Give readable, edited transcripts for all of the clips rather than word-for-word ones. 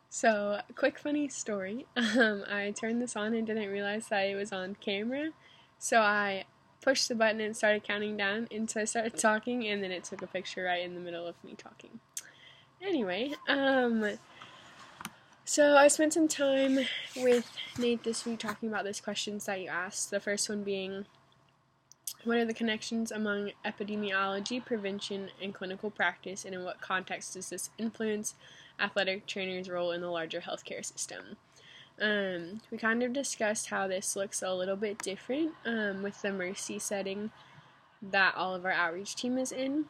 So, quick funny story. I turned this on and didn't realize that it was on camera. So I pushed the button and started counting down until I started talking, and then it took a picture right in the middle of me talking. Anyway, so I spent some time with Nate this week talking about those questions that you asked. The first one being, what are the connections among epidemiology, prevention, and clinical practice, and in what context does this influence athletic trainers' role in the larger healthcare system? We kind of discussed how this looks a little bit different with the Mercy setting that all of our outreach team is in.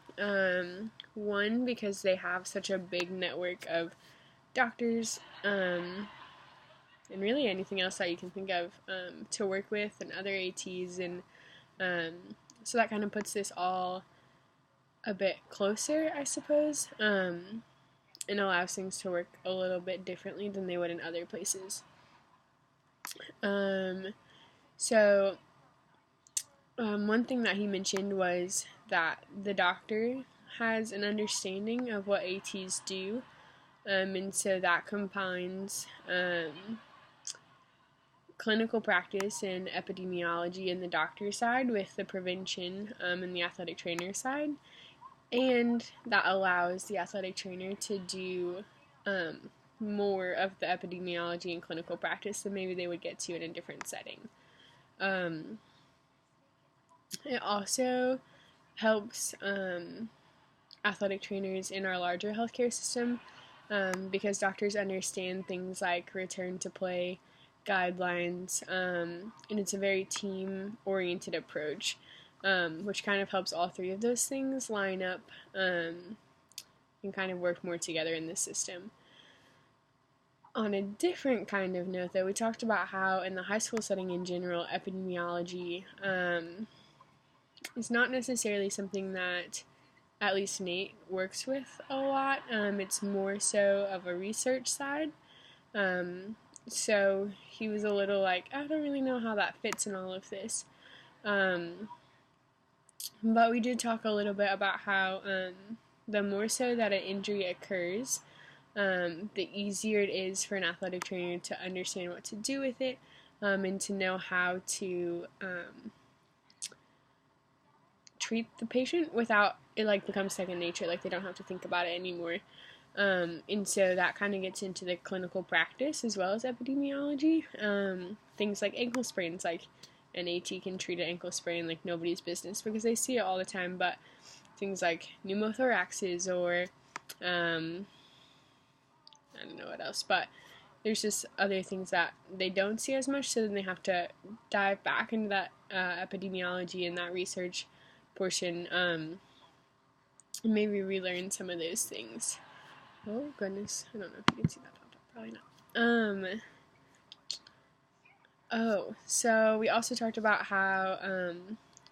One, because they have such a big network of doctors and really anything else that you can think of to work with, and other ATs, and so that kind of puts this all a bit closer, I suppose, and allows things to work a little bit differently than they would in other places. So one thing that he mentioned was that the doctor has an understanding of what ATs do, and so that combines clinical practice and epidemiology in the doctor side with the prevention and the athletic trainer side, and that allows the athletic trainer to do more of the epidemiology and clinical practice than maybe they would get to in a different setting. It also helps athletic trainers in our larger healthcare system because doctors understand things like return to play guidelines, and it's a very team-oriented approach, which kind of helps all three of those things line up and kind of work more together in the system. On a different kind of note, though, we talked about how in the high school setting in general, epidemiology is not necessarily something that at least Nate works with a lot. It's more so of a research side. So he was a little like, I don't really know how that fits in all of this. But we did talk a little bit about how the more so that an injury occurs, the easier it is for an athletic trainer to understand what to do with it, and to know how to treat the patient without it like becomes second nature, like they don't have to think about it anymore. And so that kind of gets into the clinical practice as well as epidemiology. Things like ankle sprains, like an AT can treat an ankle sprain like nobody's business because they see it all the time, but things like pneumothoraxes or I don't know what else, but there's just other things that they don't see as much, so then they have to dive back into that epidemiology and that research portion, and maybe relearn some of those things. Oh goodness, I don't know if you can see that popped up, probably not. So we also talked about how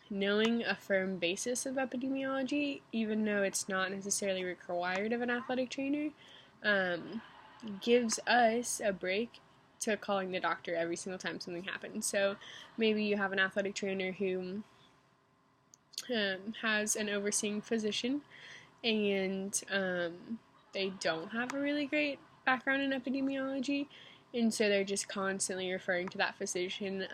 knowing a firm basis of epidemiology, even though it's not necessarily required of an athletic trainer, gives us a break to calling the doctor every single time something happens. So maybe you have an athletic trainer who has an overseeing physician, and they don't have a really great background in epidemiology, and so they're just constantly referring to that physician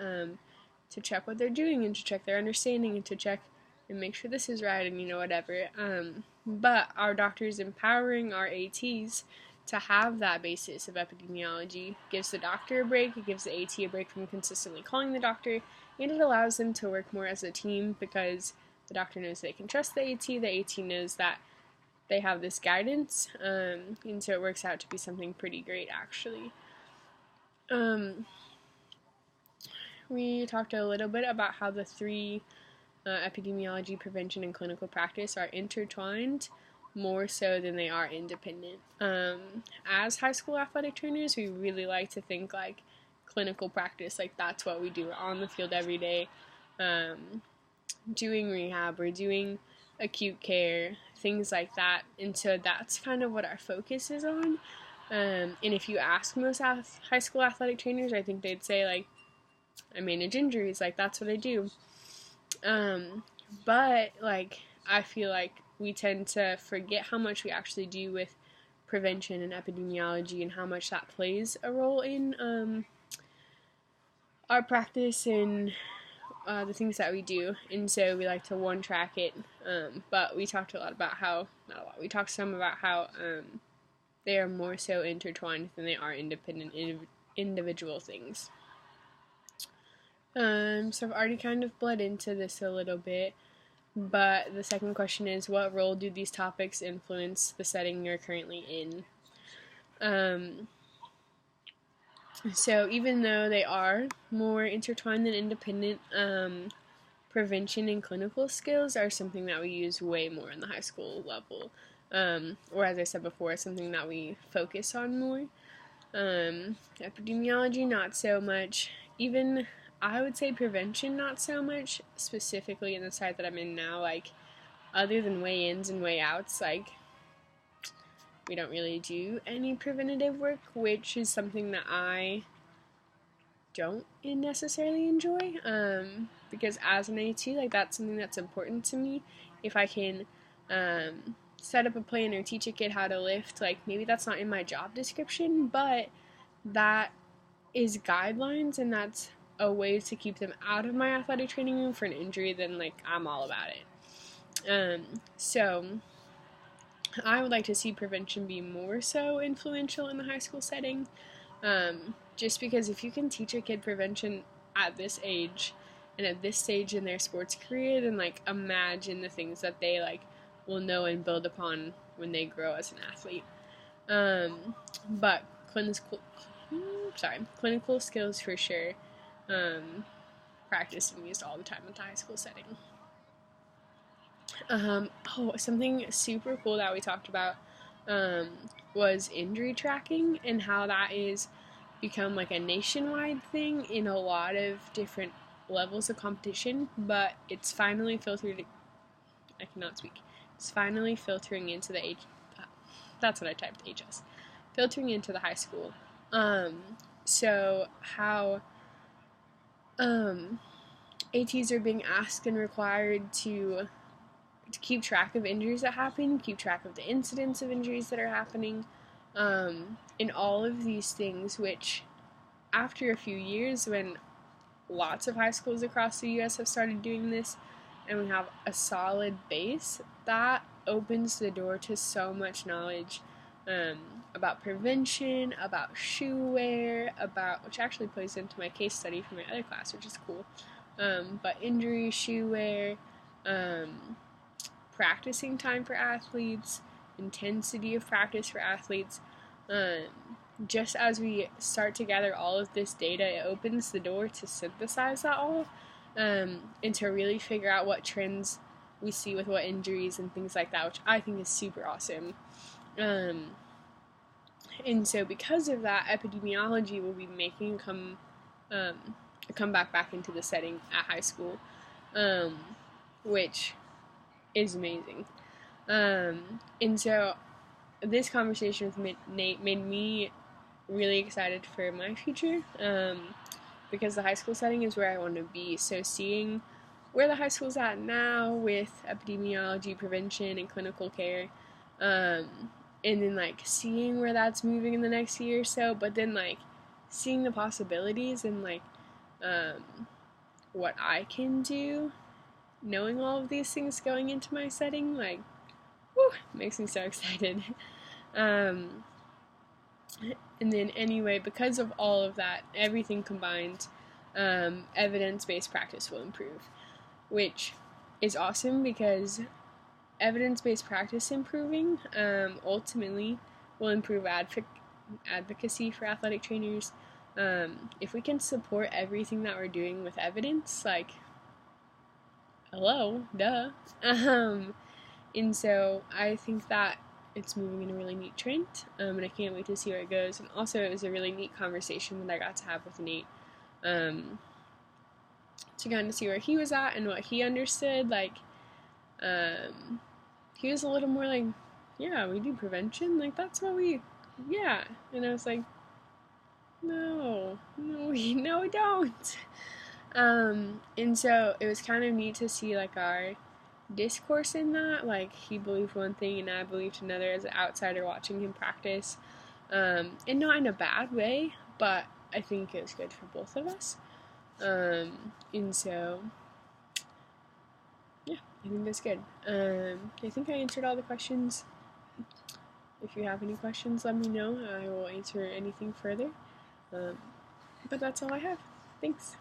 to check what they're doing and to check their understanding and to check and make sure this is right and whatever. But our doctors empowering our ATs to have that basis of epidemiology gives the doctor a break, it gives the AT a break from consistently calling the doctor, and it allows them to work more as a team because the doctor knows they can trust the AT knows that they have this guidance, and so it works out to be something pretty great, actually. We talked a little bit about how the three, epidemiology, prevention, and clinical practice, are intertwined more so than they are independent. As high school athletic trainers, we really like to think like clinical practice, like that's what we do. We're on the field every day, doing rehab, or doing acute care, things like that, and so that's kind of what our focus is on. And if you ask most high school athletic trainers, I think they'd say, like, I manage injuries, like, that's what I do. But, like, I feel like we tend to forget how much we actually do with prevention and epidemiology and how much that plays a role in our practice and the things that we do. And so we like to one track it, but we talked a lot about how, not a lot, we talked some about how they are more so intertwined than they are independent individual things. So I've already kind of bled into this a little bit, but the second question is, what role do these topics influence the setting you're currently in? So even though they are more intertwined than independent, prevention and clinical skills are something that we use way more in the high school level, or as I said before, something that we focus on more. Epidemiology, not so much. Even, I would say prevention, not so much, specifically in the side that I'm in now, like, other than way-ins and way-outs, like, we don't really do any preventative work, which is something that I don't necessarily enjoy, because as an AT, like, that's something that's important to me. If I can set up a plan or teach a kid how to lift, like, maybe that's not in my job description, but that is guidelines, and that's a way to keep them out of my athletic training room for an injury, then, like, I'm all about it. So I would like to see prevention be more so influential in the high school setting, just because if you can teach a kid prevention at this age and at this stage in their sports career, then, like, imagine the things that they, like, will know and build upon when they grow as an athlete. But clinical skills for sure, practiced and used all the time in the high school setting. Something super cool that we talked about was injury tracking, and how that is become like a nationwide thing in a lot of different levels of competition, but it's finally filtered. I cannot speak. It's finally filtering into the that's what I typed, HS. Filtering into the high school. So how ATs are being asked and required to keep track of injuries that happen, keep track of the incidents of injuries that are happening, and all of these things, which after a few years, when lots of high schools across the U.S. have started doing this, and we have a solid base, that opens the door to so much knowledge about prevention, about shoe wear, which actually plays into my case study from my other class, which is cool, but injury, shoe wear, practicing time for athletes, intensity of practice for athletes. Just as we start to gather all of this data, it opens the door to synthesize that all, and to really figure out what trends we see with what injuries and things like that, which I think is super awesome. And so because of that, epidemiology will be making a comeback back into the setting at high school, which is amazing. And so this conversation with Nate made me really excited for my future, because the high school setting is where I want to be. So seeing where the high school's at now with epidemiology, prevention, and clinical care, and then, like, seeing where that's moving in the next year or so, but then, like, seeing the possibilities and, like, what I can do, knowing all of these things going into my setting, like, whew, makes me so excited. And then anyway, because of all of that, everything combined, evidence-based practice will improve, which is awesome, because evidence-based practice improving ultimately will improve advocacy for athletic trainers. If we can support everything that we're doing with evidence, like, hello, duh. And so I think that it's moving in a really neat trend, and I can't wait to see where it goes. And also, it was a really neat conversation that I got to have with Nate, to kind of see where he was at and what he understood. Like, he was a little more like, yeah, we do prevention, like, that's what yeah. And I was like, no, we don't. And so it was kind of neat to see, like, our discourse in that. Like, he believed one thing and I believed another as an outsider watching him practice. And not in a bad way, but I think it was good for both of us. And so, yeah, I think that's good. I think I answered all the questions. If you have any questions, let me know. I will answer anything further. But that's all I have. Thanks.